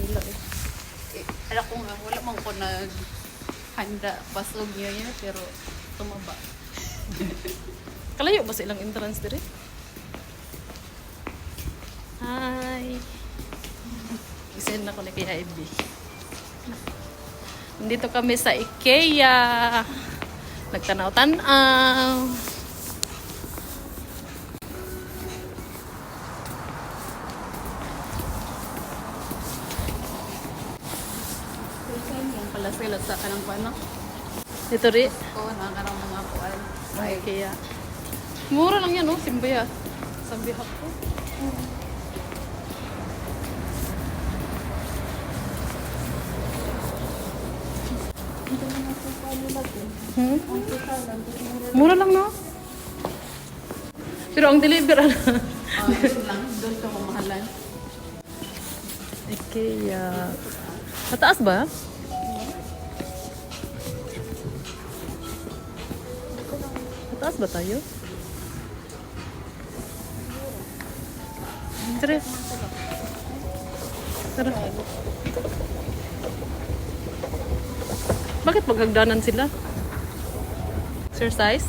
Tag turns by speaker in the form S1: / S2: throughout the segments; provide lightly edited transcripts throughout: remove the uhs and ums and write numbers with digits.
S1: pila eh.
S2: Alam ko nga, wala man ko handa pasog niya pero tumaba.
S1: Kalayo ba sa ilang entrance dire? Hi. Isend na ko ni kay Ivy. Nandito kami sa IKEA. Nagtanaw-tanaw.
S2: Yung pala sila sa kanang paano.
S1: Dito rin.
S2: Oo, nakarang mga kuwan.
S1: Sa IKEA. Mura lang yan, oh. Simbaya. Sabi ko. Hmm? Mura lang, no? Pero ang deliver, ano?
S2: Yun lang, doon ka mamahalan.
S1: IKEA. Mataas ba? Mataas ba tayo? Tara. Tara. Bakit maghagdanan sila? Exercise?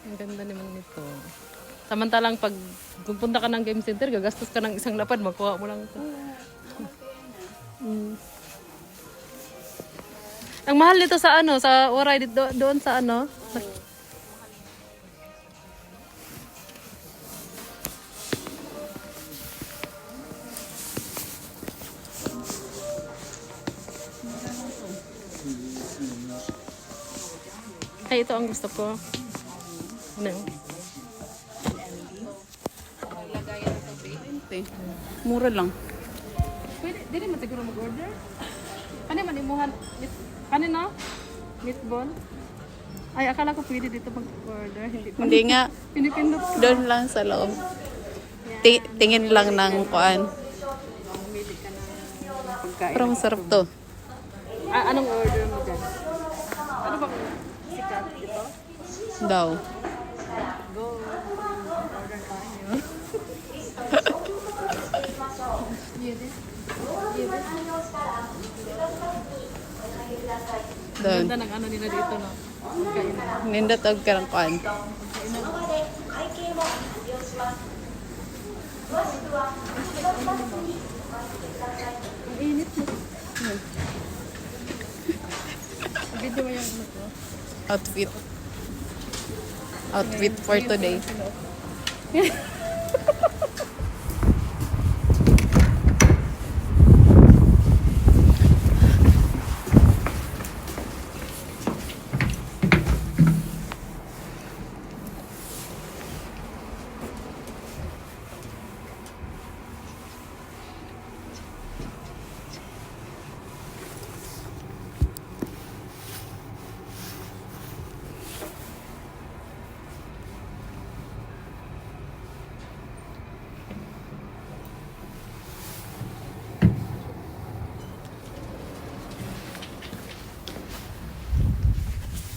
S1: Ang ganda naman nito. Samantalang pag pupunta ka ng game center, gagastos ka ng isang lapad, makuha mo lang ito. Ang mahal nito sa ano, sa Oray, doon sa ano? Ay, ito ang gusto ko. Ano?
S2: Lagayan ito 20. Mura lang.
S1: Pwede, di naman siguro mag-order. Kani man imuhan, kanina? Meatball? Ay, akala ko pwede dito mag-order.
S2: Hindi nga,
S1: Pinipindot ko.
S2: doon lang sa loob. Tingin lang ng kuan. Pero masarap to.
S1: Ah, anong order mo dyan? Ano bang sikat ito?
S2: Daw.
S1: Go. Order tayo.
S2: Doon.
S1: Ganda ng ano nila dito, no? Kainan.
S2: Nindot og karang kuan.
S1: Ang init mo. Video mo yung ano ko.
S2: Outfit. Outfit for today.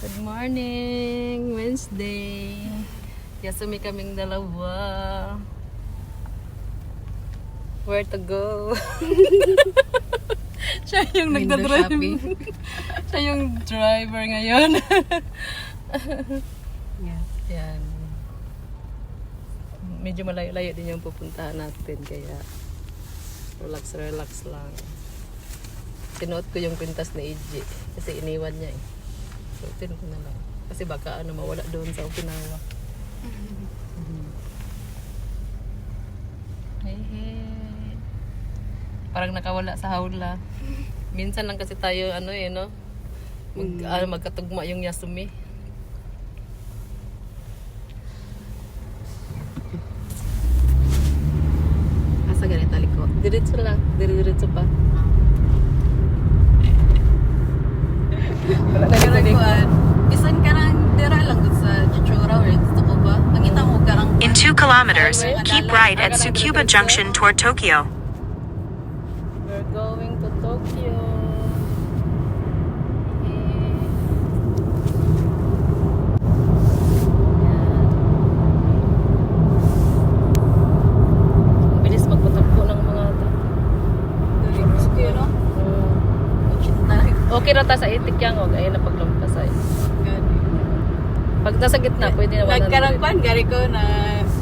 S1: Good morning! Wednesday! Yasumi kaming dalawa. Where to go? Siya yung
S2: Window
S1: nagdadrive.
S2: shopping.
S1: Siya yung driver ngayon.
S2: Yes.
S1: Yan. Medyo malayo-layo din yung pupuntahan natin. Kaya relax lang. Sinuot ko yung kwintas ni EJ. Kasi iniwan niya eh. Suotin ko na lang. Kasi baka ano mawala doon sa Okinawa. Hey. Parang nakawala sa hawla. Minsan lang kasi tayo ano eh no. Magkatugma yung Yasumi.
S2: Asa ganito likod.
S1: Diretso lang. Diretso pa. Wala na
S2: Pero
S1: ganito.
S2: kuan, bisan ka nang dira lang dun sa Chichura or gusto ko ba? Mangita mo karang
S3: In 2 kilometers, keep right at Tsukuba Junction toward Tokyo.
S1: We're going to Tokyo. Okay ra ta sa itik yang og ay na paglampas ay.
S2: Gani.
S1: Pag nasa gitna pwede na 100.
S2: Nagkarangpan, gari ko na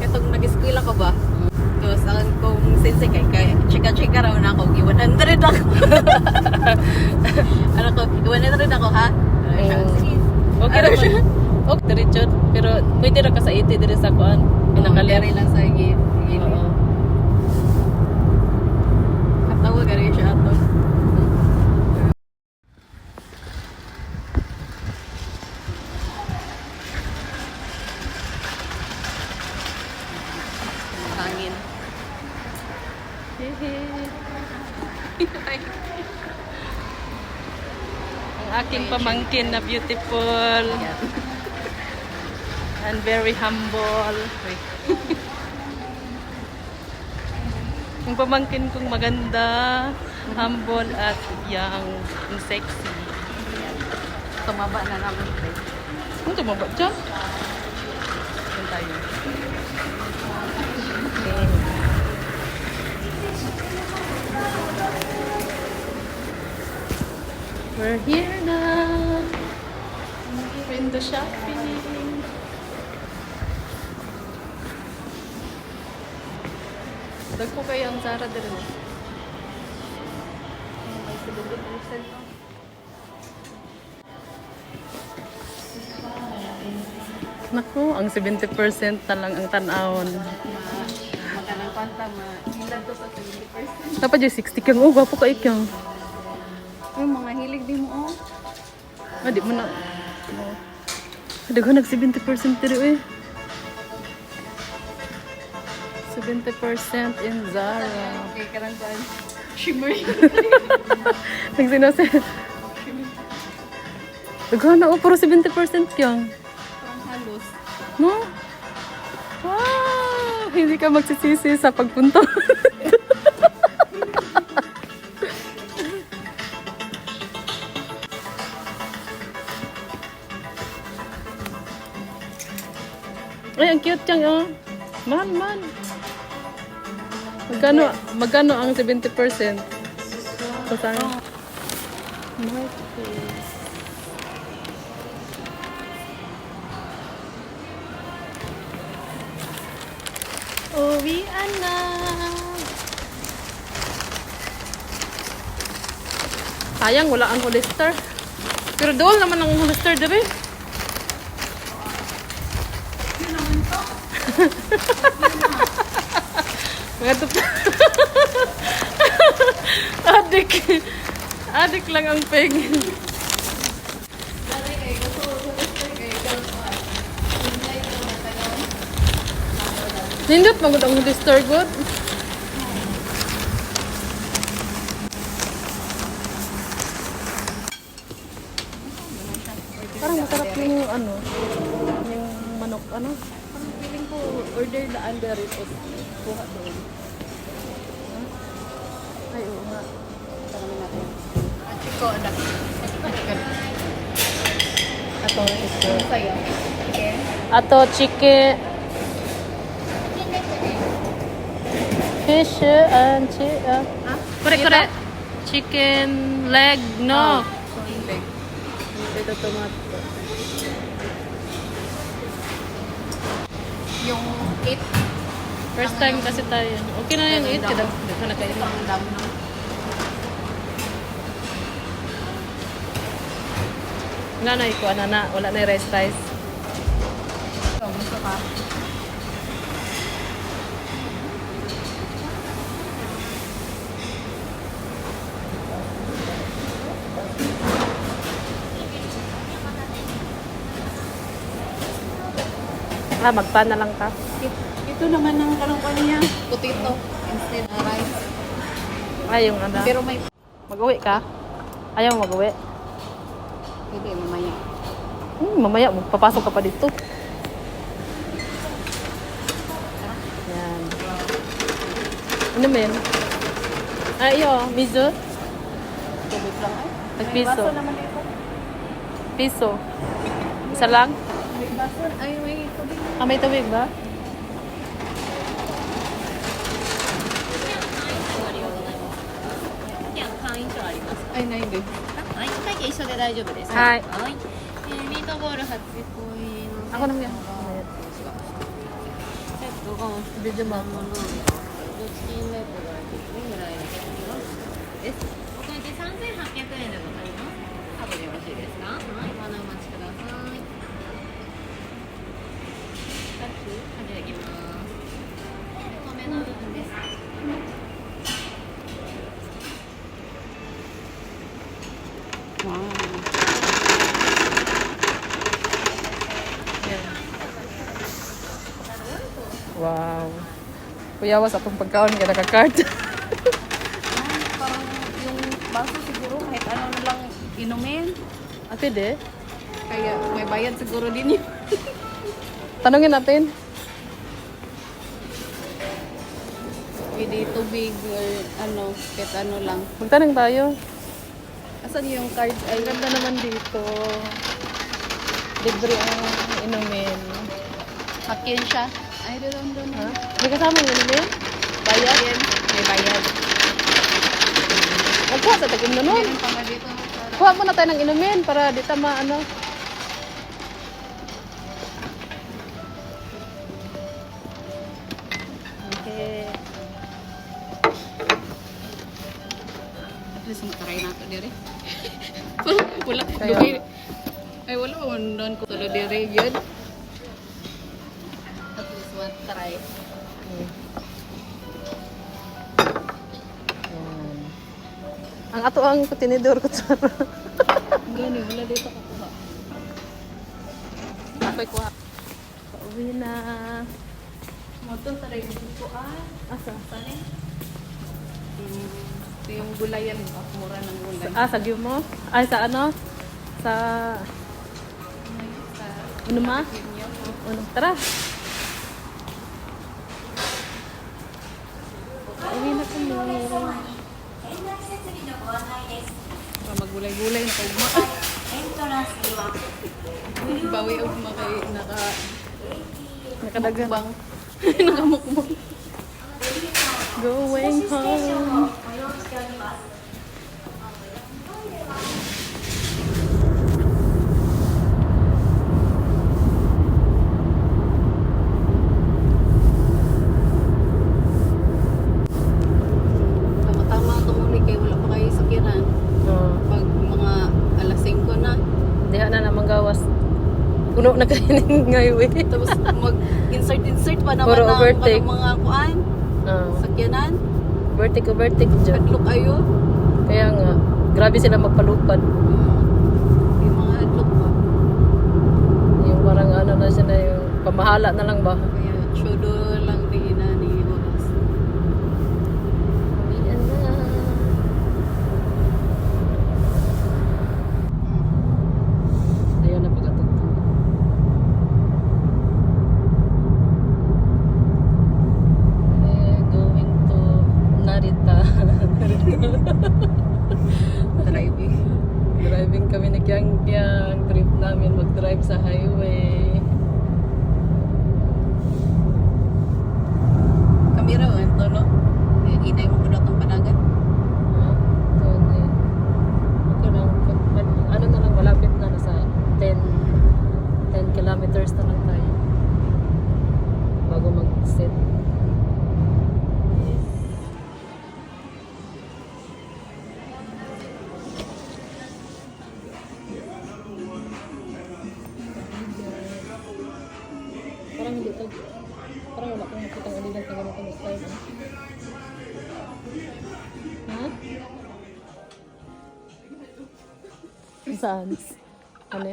S2: itong nag-eskwela ko ba? Tapos ang kong sensei kay chika-chika raw na ako, 100 ako. Ano ko, 100 ako ha? Ano siya? Sige.
S1: Okay ra man. Okay diretso pero pwede ra ka sa 80 dire sa kuan. Pinakalir
S2: Gari lang sa gilid.
S1: Oo.
S2: Katawa gari siya ato. Hangin.
S1: Ang aking pamangkin na beautiful and very humble. Yung pamangkin kong maganda, humble at young and sexy.
S2: Tumaba na namin.
S1: Ano tumaba dyan? Yan tayo. Okay. We're here now. Window shopping. Dagko kayo ang Zara din. May 70% pa. Naku, ang 70% na lang ang tanawon.
S2: Magandang kwanta, hilad to sa 70%.
S1: Dapat yung 60 kang, oh, gwapo ka ikyang.
S2: Yung mga hilig din mo, oh.
S1: Ah, di mo na. Hindi ko nag 70% dito eh. 70% in Zara.
S2: Okay, karangkuan. Shimmery.
S1: Nagsinose. Daghan na, oh, puro 70% kyang.
S2: Parang halos.
S1: No? Wow! Hindi ka magsisisi sa pagpunta. Ay, ang cute siyang, oh. Man, man. Magkano ang 70%? So, saan? My face. Uwian na. Sayang, wala ang Hollister. Pero doon naman ang Hollister, diba? Ngadto pa. Adik. Adik lang ang pengin. Nindot magud ang Hollister good. Parang masarap yung ano, yung manok ano. Parang feeling ko order na under it o kuha doon. Ay, oo nga.
S2: Tanongin natin. Ang chiko, anak.
S1: Ato ito.
S2: Sa'yo. Okay.
S1: Ato chicken. Fish and chicken. Correct. Chicken leg, no.
S2: Leg.
S1: Ito tomato.
S2: Yung 8.
S1: First time kasi tayo. Okay na yung 8 kada. Hindi ka na kayo.
S2: Ang dami na.
S1: Wala na ikuha na. Wala na yung rice.
S2: Ikaw, gusto ka?
S1: Magpan na lang ka.
S2: Ito naman ang karangkuan niya. Potato instead of rice.
S1: Ay, yung ano.
S2: Pero may...
S1: Mag-uwi ka? Ayaw mag-uwi?
S2: Hindi, mamaya.
S1: Mamaya, magpapasok ka pa dito. Yan. Ano men? Iyo, miso?
S2: Tubig lang ay.
S1: Tag-piso.
S2: May baso naman ito.
S1: Piso. Isa lang?
S2: May baso. Ay, may tubig.
S1: Ah, may tubig ba?
S2: Ay, na hindi. 一緒で大丈夫です。
S1: はい
S2: はい。ミートボール8個入りの
S1: Ako nang yan.
S2: セットが
S1: Video mo
S2: も
S1: ako.
S2: のチキンレッドが2ぐらいのです。お会計3800円でございます。カードでよろしいですか？はい、ご案内お待ちください。始めていきます。お米の部分です。
S1: Wow. Kuyawas akong pagkaon kaya naka-card.
S2: Parang yung baso siguro kahit ano na lang inumin.
S1: Ate de,
S2: Kaya may bayad siguro din yun.
S1: tanungin natin.
S2: Pwede tubig or ano, kahit ano lang.
S1: Magtanong tayo.
S2: Asan yung card? Ay,
S1: Ang ganda naman dito. Libre ang inumin.
S2: hakyan siya. Ay, doon.
S1: Ha? May kasama yung inumin?
S2: Bayad? May bayad.
S1: Magkuha sa tagim na nun.
S2: Meron pa nga dito.
S1: Kuha muna tayo ng inumin para di tama ano. Okay.
S2: At least mataray na ito dire. Wala.
S1: Kaya-
S2: Dugay. Ay, wala ko doon ko tulo dire yun. At least mataray.
S1: Yan. Ang ato ang tinidor ko tsara.
S2: Gani, wala dito kakuha.
S1: Ako'y kuha. Pauwi na.
S2: Moto sa rin ko
S1: Asa?
S2: Saan eh? Ito yung gulayan. Mura ng gulay.
S1: Ah, sa Gyo mo? Ay, sa ano? Sa... Ano ma? Ano? Tara. Pauwi na kami.
S2: Para maggulay-gulay na kaugma. Bawi og makay
S1: Nakadagan.
S2: nakamukbang. Nakamukbang.
S1: Going home.
S2: Tama-tama itong uli kay wala pa kayo sakyanan.
S1: Oh.
S2: Pag mga alas 5 na.
S1: Diha na naman gawas. Puno na kayo ng highway.
S2: Tapos mag-insert pa naman
S1: Puro
S2: ng
S1: overtake.
S2: mga kuan.
S1: Oh.
S2: Sakyanan.
S1: Overtake dyan.
S2: Hadlok ayo.
S1: Kaya nga, grabe sila magpalupad.
S2: Yung mga hadlok pa.
S1: Yung parang ano na siya na yung pamahala na lang ba?
S2: Kaya tsudo lang din na ni Boss.
S1: Ayan na. Ayun na pagkatugtog. Going to Narita.
S2: Driving.
S1: Driving kami ni Kyang-Kyang. Trip namin mag-drive sa highway.
S2: Kami raw, ito no? Inay mo ko na itong panagan.
S1: Okay lang. Ano na lang, malapit na nasa 10 kilometers na lang tayo bago mag-set. Parang hindi to. Parang wala kong makita ng ulilang tayo ganito ng style. Ha? Saan? Ano?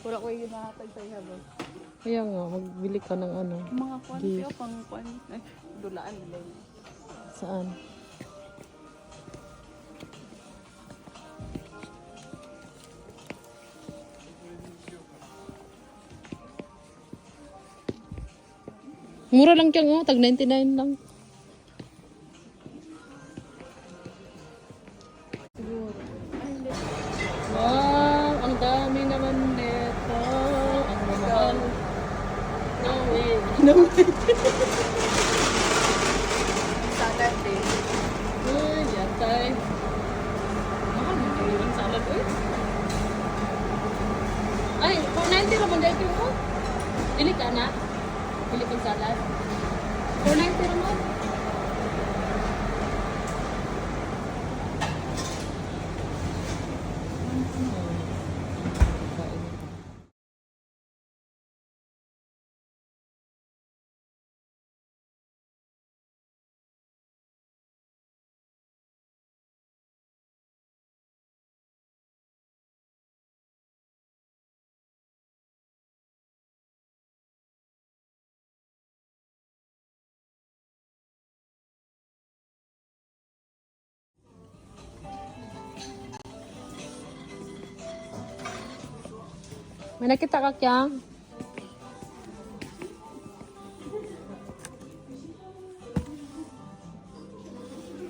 S2: Wala ko yung nahatag sa ihabang.
S1: Kaya nga, magbili ka ng ano.
S2: Mga kuan
S1: Gift.
S2: siya, pang kuan. Ay, dulaan nila yun.
S1: Saan? Mura lang kyan oh, tag 99 lang. Wow, ang dami naman nito. Ang mahal. No way. No way.
S2: Salad din.
S1: Uy, yan tayo. Mahal mo yung salad, uy. May nakita ka Kyang?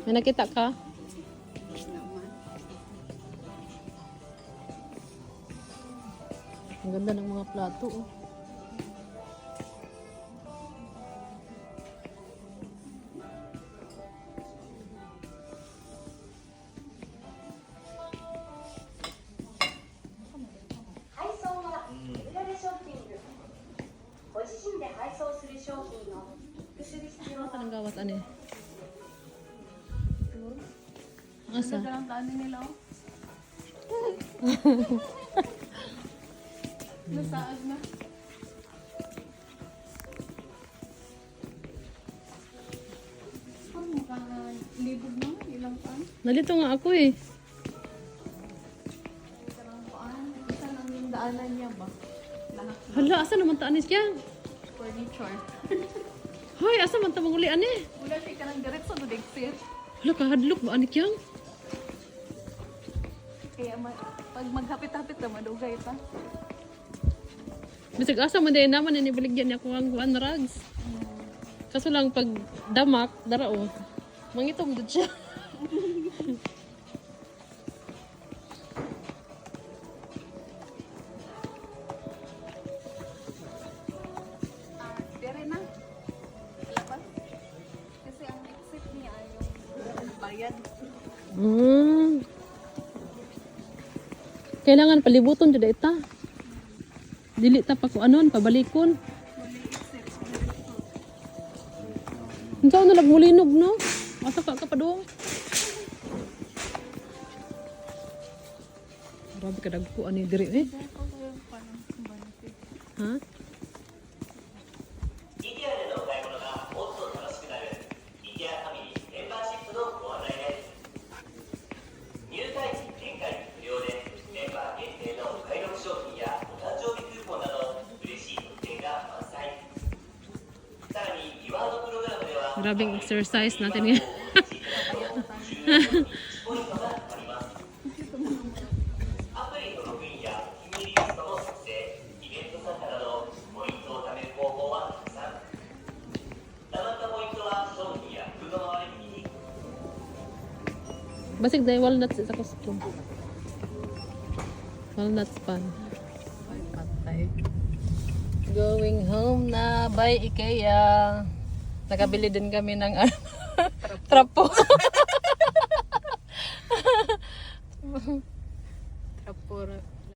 S1: May nakita ka? Ang ganda ng mga plato. Oh. Ano ka nang gawat ani? Asa?
S2: Ang dami nila. Nasaag na. Parang mukhang libog na. Ilang paan.
S1: Nalito nga ako eh.
S2: Ilang paan. Isa lang yung daanan niya ba? Lahat
S1: Hala, asa naman taan niya?
S2: furniture.
S1: Hoy, asa man ta manguli ani?
S2: Wala siya ka ng diretso do Dexter.
S1: Hala, kahadlok ba ani Kyang?
S2: Kaya pag maghapit-hapit na madugay pa.
S1: Bisag asa man din naman ni baligyan niya ko ang kuan rags. Kaso lang pag damak, darao. Mangitong dud siya.
S2: Dere na. Labas. Kasi ang exit niya yung bayad.
S1: Kailangan palibuton jud ita. Dili ta pa ko anon, pabalikon. Unsa na nagmulinog no? Asa ka pa doon? Grabe ka dagko ani diri eh. Ha?
S4: イケアでのお買い物がもっと楽しくなるイケアファミリーメンバーシップのご案内です。入会時年会費無料でメンバー限定のお買い得商品やお誕生日クーポンなど嬉しい特典が満載。さらにリワードプログラムでは
S1: Grabing exercise natin ngayon.
S4: ポイントがあります。アプリのログインやお気に入りリストの作成、イベント参加などポイントを貯める方法はたくさん。溜まったポイントは商品や服の周りに
S1: Basig dahil walnuts sa costume. Walnuts pan.
S2: Ay, patay.
S1: Going home na by IKEA. Nakabili din kami ng trapo.
S2: Trapura.